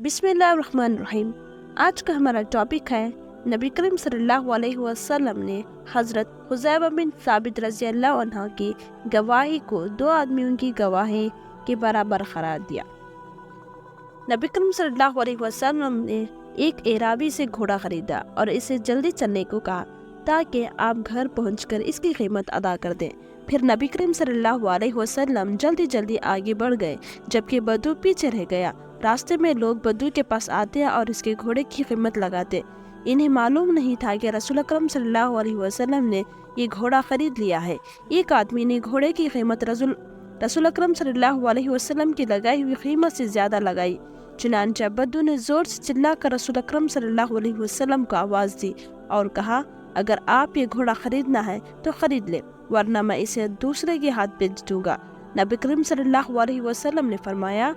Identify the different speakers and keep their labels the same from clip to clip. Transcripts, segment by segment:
Speaker 1: बिस्मिल्लाहिर्रहमानिर्रहीम। आज का हमारा टॉपिक है नबी करीम सल्लल्लाहु अलैहि वसल्लम ने हज़रत हुज़ैफा बिन साबित रज़ी अल्लाह अन्हा की गवाही को दो आदमियों की गवाही के बराबर करार दिया। नबी करीम सल्लल्लाहु अलैहि वसल्लम ने एक एराबी से घोड़ा खरीदा और इसे जल्दी चलने को कहा ताकि आप घर पहुंचकर इसकी कीमत अदा कर दें। फिर नबी करीम सल्लल्लाहु अलैहि वसल्लम जल्दी जल्दी आगे बढ़ गए जबकि बदू पीछे रह गया। रास्ते में लोग बदू के पास आते और इसके घोड़े की कीमत लगाते। इन्हें मालूम नहीं था कि रसूल अकरम सल्लल्लाहु अलैहि वसल्लम ने ये घोड़ा खरीद लिया है। एक आदमी ने घोड़े की कीमत रसूल अकरम सल्लल्लाहु अलैहि वसल्लम की लगाई हुई कीमत से ज्यादा लगाई। चुनांचे बद्दू ने जोर से चिल्लाकर रसूल अकरम सल्लल्लाहु अलैहि वसल्लम को आवाज़ दी और कहा, अगर आप ये घोड़ा खरीदना है तो खरीद ले, वरना मैं इसे दूसरे के हाथ बेच दूंगा। नबी करीम सल्लल्लाहु अलैहि वसल्लम ने फरमाया,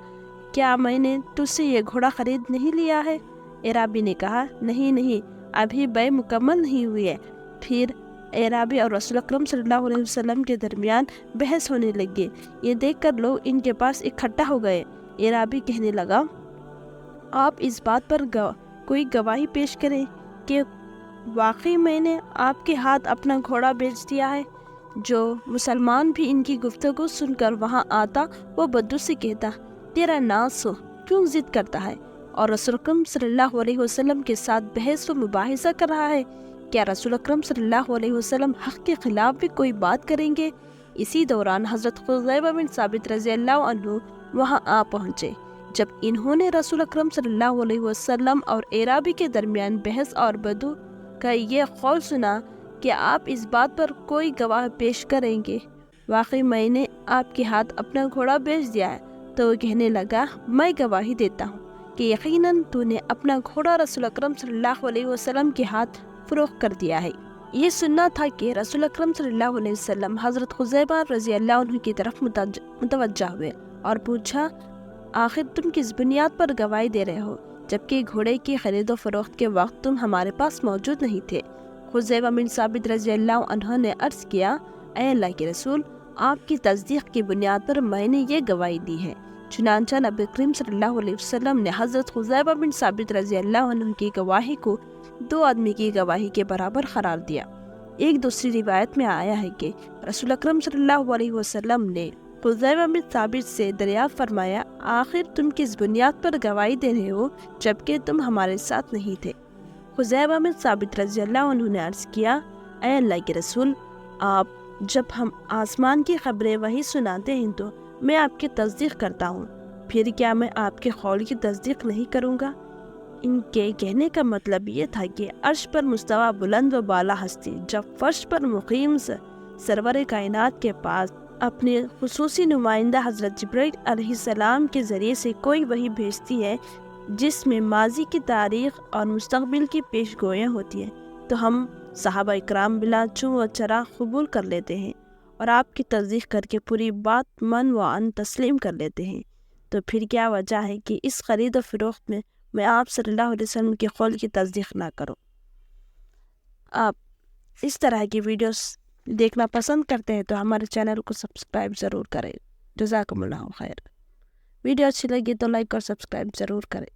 Speaker 1: क्या मैंने तुझसे ये घोड़ा खरीद नहीं लिया है? एराबी ने कहा, नहीं, अभी बै मुकम्मल नहीं हुई है। फिर एराबी और रसूल अकरम सल्लल्लाहु अलैहि वसल्लम के दरमियान बहस होने लगी। ये देखकर लोग इनके पास इकट्ठा हो गए। एराबी कहने लगा, आप इस बात पर कोई गवाही पेश करें कि वाकई मैंने आपके हाथ अपना घोड़ा बेच दिया है। जो मुसलमान भी इनकी गुफ्तगू सुनकर वहां आता वो बद्दू से कहता, तेरा नास हो, क्यों जिद करता है और रसूल अकरम सल्लल्लाहु अलैहि वसल्लम के साथ बहस व मुबाहिसा कर रहा है? क्या रसूल अकरम सल्लल्लाहु अलैहि वसल्लम हक के खिलाफ भी कोई बात करेंगे? इसी दौरान हज़रत हुज़ैफा बिन साबित रज़ी अल्लाह अन्हु वहां आ पहुंचे। जब इन्होंने रसूल अकरम सल्लल्लाहु अलैहि वसल्लम और एराबी के दरमियान बहस और बदू का ये कौल सुना कि आप इस बात पर कोई गवाह पेश करेंगे, वाकई मैंने आपके हाथ अपना घोड़ा बेच दिया है, तो वो कहने लगा, मैं गवाही देता हूँ कि यकीनन तूने अपना घोड़ा रसूल अकरम सल्लल्लाहु अलैहि वसल्लम के हाथ फरोख्त कर दिया है। ये सुनना था कि रसूल अकरम सल्लल्लाहु अलैहि वसल्लम हज़रत हुज़ैफा रज़ी अल्लाह अन्हु की तरफ मुतवज्जा हुए और पूछा, आखिर तुम किस बुनियाद पर गवाही दे रहे हो जबकि घोड़े की खरीदो फरोख्त के वक्त तुम हमारे पास मौजूद नहीं थे? हुज़ैफा बिन साबित रज़ी अल्लाह अन्हु ने अर्ज़ किया, ऐ अल्लाह के रसूल, आपकी तस्दीक की बुनियाद पर मैंने ये गवाही दी है। चुनांचा नबी करीम सल्लल्लाहु अलैहि वसल्लम ने हज़रत हुज़ैफा बिन साबित रज़ी अल्लाह अन्हु की गवाही को दो आदमी की गवाही के बराबर करार दिया। एक दूसरी रिवायत में आया है कि रसूल अकरम सल्लल्लाहु अलैहि वसल्लम ने हुज़ैफा बिन साबित से दरियाफ्त फरमाया, आखिर तुम किस बुनियाद पर गवाही दे रहे हो जबकि तुम हमारे साथ नहीं थे? हुज़ैफा बिन साबित रज़ी अल्लाह अन्हु ने अर्ज़ किया, ऐ अल्लाह के रसूल, आप जब हम आसमान की खबरें वही सुनाते हैं तो मैं आपकी तस्दीक करता हूँ, फिर क्या मैं आपके कौल की तस्दीक नहीं करूँगा? इनके कहने का मतलब ये था कि अर्श पर मुस्तवा बुलंद व बाला हस्ती जब फर्श पर मुकीम सरवर कायनात के पास अपने खुसूसी नुमाइंदा हज़रत जिब्रील अलैहिस्सलाम के ज़रिए से कोई वही भेजती है जिसमें माजी की तारीख़ और मुस्तक़बिल की पेश गोयाँ होती हैं, तो हम सहाबा इकराम बिला चूँ व चरा कबूल कर लेते हैं और आपकी तस्दीक करके पूरी बात मन व अन तस्लीम कर लेते हैं। तो फिर क्या वजह है कि इस खरीद व फरोख्त में मैं आप सल्लल्लाहु अलैहि वसल्लम के कौल की तस्दीक ना करूं? आप इस तरह की वीडियोस देखना पसंद करते हैं तो हमारे चैनल को सब्सक्राइब ज़रूर करें। जज़ाकुमुल्लाहु खैर। वीडियो अच्छी लगी तो लाइक और सब्सक्राइब ज़रूर करें।